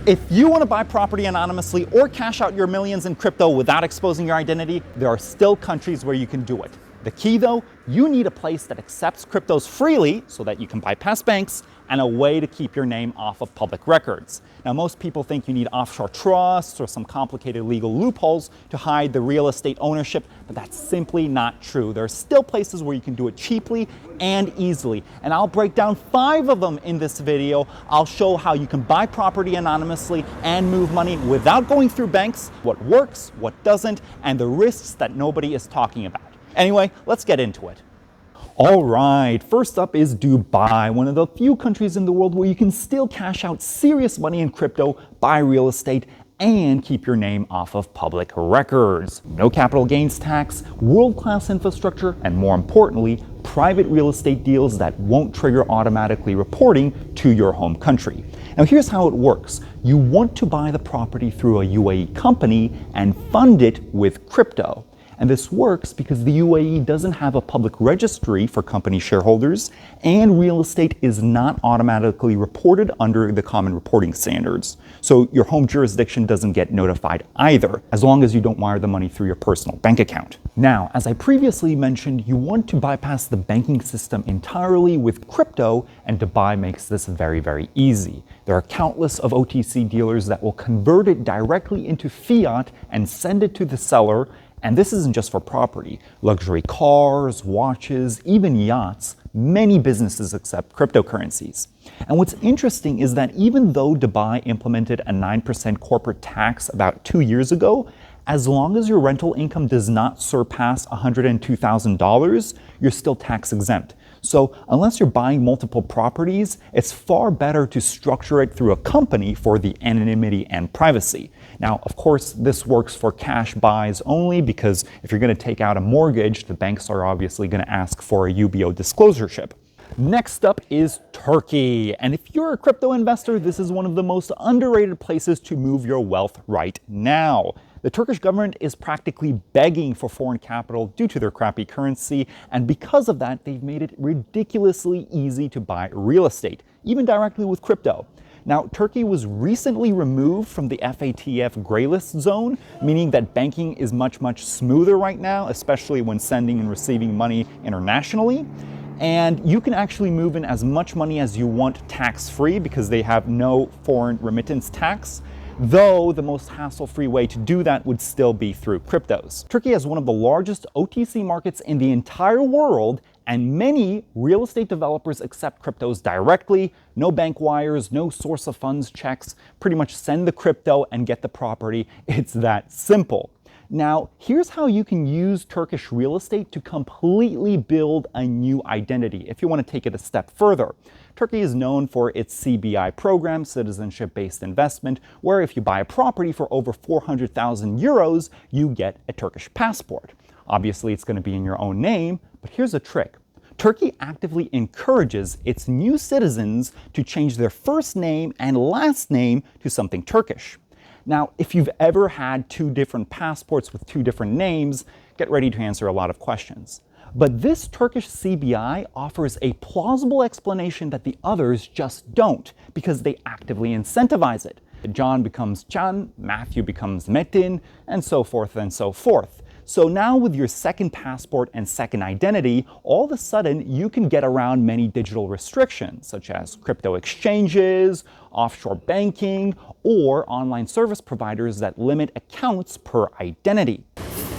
If you want to buy property anonymously or cash out your millions in crypto without exposing your identity, there are still countries where you can do it. The key though, you need a place that accepts cryptos freely so that you can bypass banks and a way to keep your name off of public records. Now, most people think you need offshore trusts or some complicated legal loopholes to hide the real estate ownership, but that's simply not true. There are still places where you can do it cheaply and easily, and I'll break down 5 of them in this video. I'll show how you can buy property anonymously and move money without going through banks, what works, what doesn't, and the risks that nobody is talking about. Anyway, let's get into it. All right, first up is Dubai, one of the few countries in the world where you can still cash out serious money in crypto, buy real estate, and keep your name off of public records. No capital gains tax, world-class infrastructure, and more importantly, private real estate deals that won't trigger automatically reporting to your home country. Now here's how it works. You want to buy the property through a UAE company and fund it with crypto. And this works because the UAE doesn't have a public registry for company shareholders, and real estate is not automatically reported under the common reporting standards. So your home jurisdiction doesn't get notified either, as long as you don't wire the money through your personal bank account. Now, as I previously mentioned, you want to bypass the banking system entirely with crypto, and Dubai makes this very, very easy. There are countless of OTC dealers that will convert it directly into fiat and send it to the seller. And this isn't just for property. Luxury cars, watches, even yachts, many businesses accept cryptocurrencies. And what's interesting is that even though Dubai implemented a 9% corporate tax about 2 years ago, as long as your rental income does not surpass $102,000, you're still tax exempt. So unless you're buying multiple properties, it's far better to structure it through a company for the anonymity and privacy. Now, of course, this works for cash buys only, because if you're going to take out a mortgage, the banks are obviously going to ask for a UBO disclosureship. Next up is Turkey. And if you're a crypto investor, this is one of the most underrated places to move your wealth right now. The Turkish government is practically begging for foreign capital due to their crappy currency, and because of that, they've made it ridiculously easy to buy real estate, even directly with crypto. Now, Turkey was recently removed from the FATF gray list zone, meaning that banking is much, much smoother right now, especially when sending and receiving money internationally. And you can actually move in as much money as you want tax-free because they have no foreign remittance tax. Though the most hassle-free way to do that would still be through cryptos. Turkey has one of the largest OTC markets in the entire world, and many real estate developers accept cryptos directly. No bank wires, no source of funds checks. Pretty much send the crypto and get the property. It's that simple. Now, here's how you can use Turkish real estate to completely build a new identity if you want to take it a step further. Turkey is known for its CBI program, citizenship-based investment, where if you buy a property for over 400,000 euros, you get a Turkish passport. Obviously, it's going to be in your own name, but here's a trick. Turkey actively encourages its new citizens to change their first name and last name to something Turkish. Now, if you've ever had 2 different passports with 2 different names, get ready to answer a lot of questions. But this Turkish CBI offers a plausible explanation that the others just don't, because they actively incentivize it. John becomes Can, Matthew becomes Metin, and so forth and so forth. So now with your second passport and second identity, all of a sudden you can get around many digital restrictions, such as crypto exchanges, offshore banking, or online service providers that limit accounts per identity.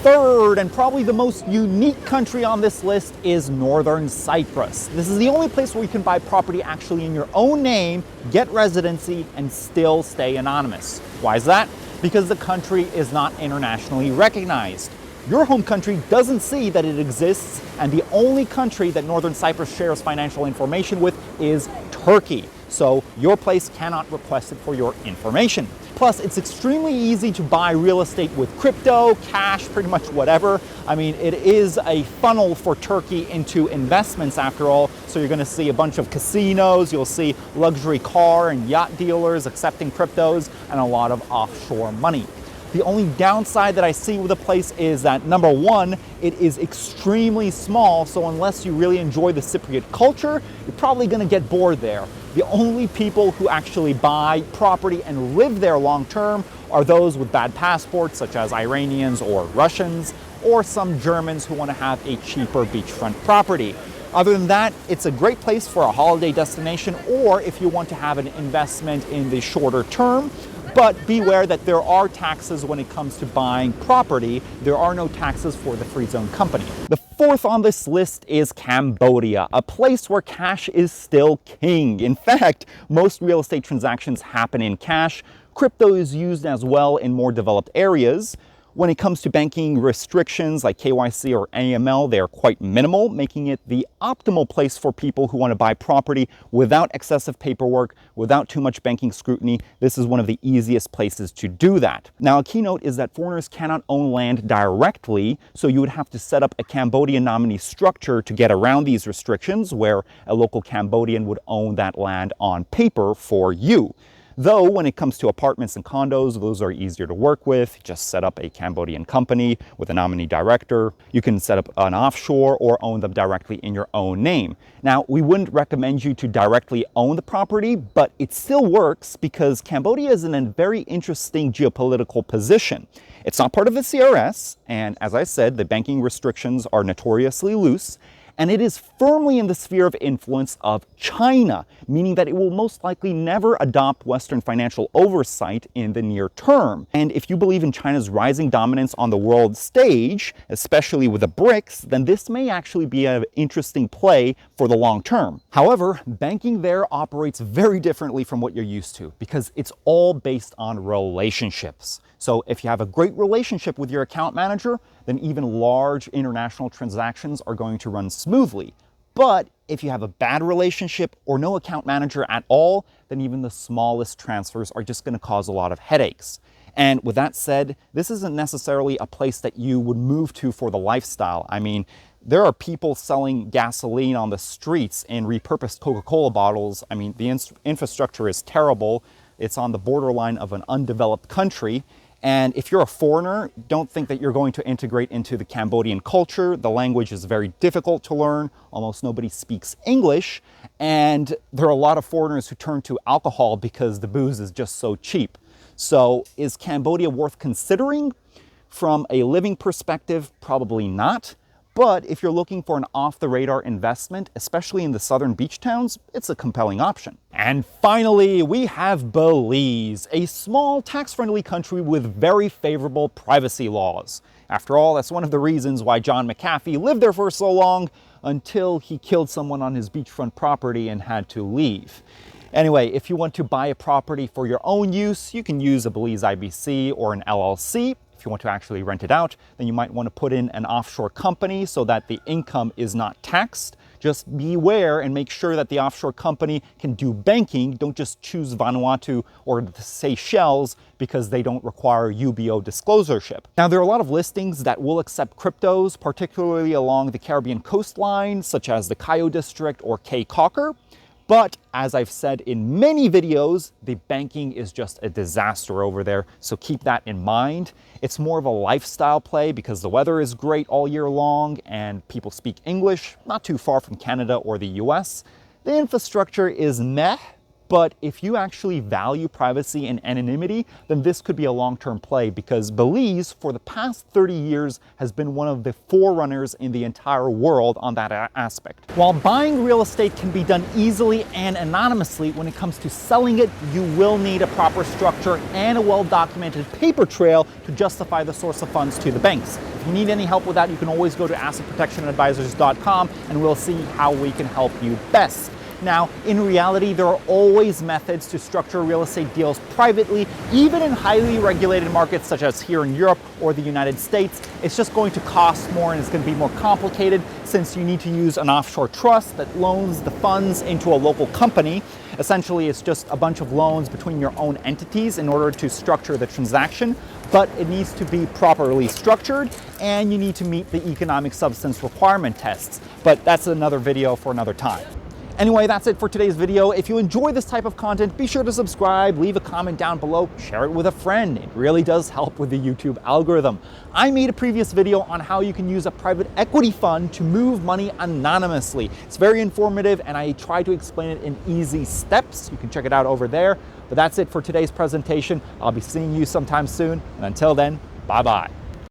Third, and probably the most unique country on this list, is Northern Cyprus. This is the only place where you can buy property actually in your own name, get residency, and still stay anonymous. Why is that? Because the country is not internationally recognized. Your home country doesn't see that it exists, and the only country that Northern Cyprus shares financial information with is Turkey. So your place cannot request it for your information. Plus, it's extremely easy to buy real estate with crypto, cash, pretty much whatever. I mean, it is a funnel for Turkey into investments after all. So you're going to see a bunch of casinos, you'll see luxury car and yacht dealers accepting cryptos, and a lot of offshore money. The only downside that I see with the place is that, number one, it is extremely small, so unless you really enjoy the Cypriot culture, you're probably going to get bored there. The only people who actually buy property and live there long term are those with bad passports, such as Iranians or Russians, or some Germans who want to have a cheaper beachfront property. Other than that, it's a great place for a holiday destination, or if you want to have an investment in the shorter term. But beware that there are taxes when it comes to buying property. There are no taxes for the free zone company. The fourth on this list is Cambodia, a place where cash is still king. In fact, most real estate transactions happen in cash. Crypto is used as well in more developed areas. When it comes to banking restrictions like KYC or AML, they are quite minimal, making it the optimal place for people who want to buy property without excessive paperwork, without too much banking scrutiny. This is one of the easiest places to do that. Now, a keynote is that foreigners cannot own land directly, so you would have to set up a Cambodian nominee structure to get around these restrictions, where a local Cambodian would own that land on paper for you. Though when it comes to apartments and condos, those are easier to work with. Just set up a Cambodian company with a nominee director. You can set up an offshore or own them directly in your own name. Now, we wouldn't recommend you to directly own the property, but it still works because Cambodia is in a very interesting geopolitical position. It's not part of the CRS, and as I said, the banking restrictions are notoriously loose. And it is firmly in the sphere of influence of China, meaning that it will most likely never adopt Western financial oversight in the near term. And if you believe in China's rising dominance on the world stage, especially with the BRICS, then this may actually be an interesting play for the long term. However, banking there operates very differently from what you're used to because it's all based on relationships. So if you have a great relationship with your account manager, then even large international transactions are going to run smoothly. But if you have a bad relationship or no account manager at all, then even the smallest transfers are just going to cause a lot of headaches. And with that said, this isn't necessarily a place that you would move to for the lifestyle. I mean, there are people selling gasoline on the streets in repurposed Coca-Cola bottles. I mean, the infrastructure is terrible. It's on the borderline of an undeveloped country. And if you're a foreigner, don't think that you're going to integrate into the Cambodian culture. The language is very difficult to learn. Almost nobody speaks English. And there are a lot of foreigners who turn to alcohol because the booze is just so cheap. So is Cambodia worth considering? From a living perspective, probably not. But if you're looking for an off-the-radar investment, especially in the southern beach towns, it's a compelling option. And finally, we have Belize, a small tax-friendly country with very favorable privacy laws. After all, that's one of the reasons why John McAfee lived there for so long, until he killed someone on his beachfront property and had to leave. Anyway, if you want to buy a property for your own use, you can use a Belize IBC or an LLC. If you want to actually rent it out, then you might want to put in an offshore company so that the income is not taxed. Just beware and make sure that the offshore company can do banking. Don't just choose Vanuatu or the Seychelles because they don't require UBO disclosureship. Now, there are a lot of listings that will accept cryptos, particularly along the Caribbean coastline, such as the Cayo District or Caye Caulker. But as I've said in many videos, the banking is just a disaster over there, so keep that in mind. It's more of a lifestyle play because the weather is great all year long and people speak English, not too far from Canada or the US. The infrastructure is meh, but if you actually value privacy and anonymity, then this could be a long-term play because Belize, for the past 30 years, has been one of the forerunners in the entire world on that aspect. While buying real estate can be done easily and anonymously, when it comes to selling it, you will need a proper structure and a well-documented paper trail to justify the source of funds to the banks. If you need any help with that, you can always go to assetprotectionadvisors.com and we'll see how we can help you best. Now, in reality, there are always methods to structure real estate deals privately, even in highly regulated markets such as here in Europe or the United States. It's just going to cost more and it's going to be more complicated since you need to use an offshore trust that loans the funds into a local company. Essentially, it's just a bunch of loans between your own entities in order to structure the transaction, but it needs to be properly structured and you need to meet the economic substance requirement tests. But that's another video for another time. Anyway, that's it for today's video. If you enjoy this type of content, be sure to subscribe, leave a comment down below, share it with a friend. It really does help with the YouTube algorithm. I made a previous video on how you can use a private equity fund to move money anonymously. It's very informative and I try to explain it in easy steps. You can check it out over there. But that's it for today's presentation. I'll be seeing you sometime soon. And until then, bye-bye.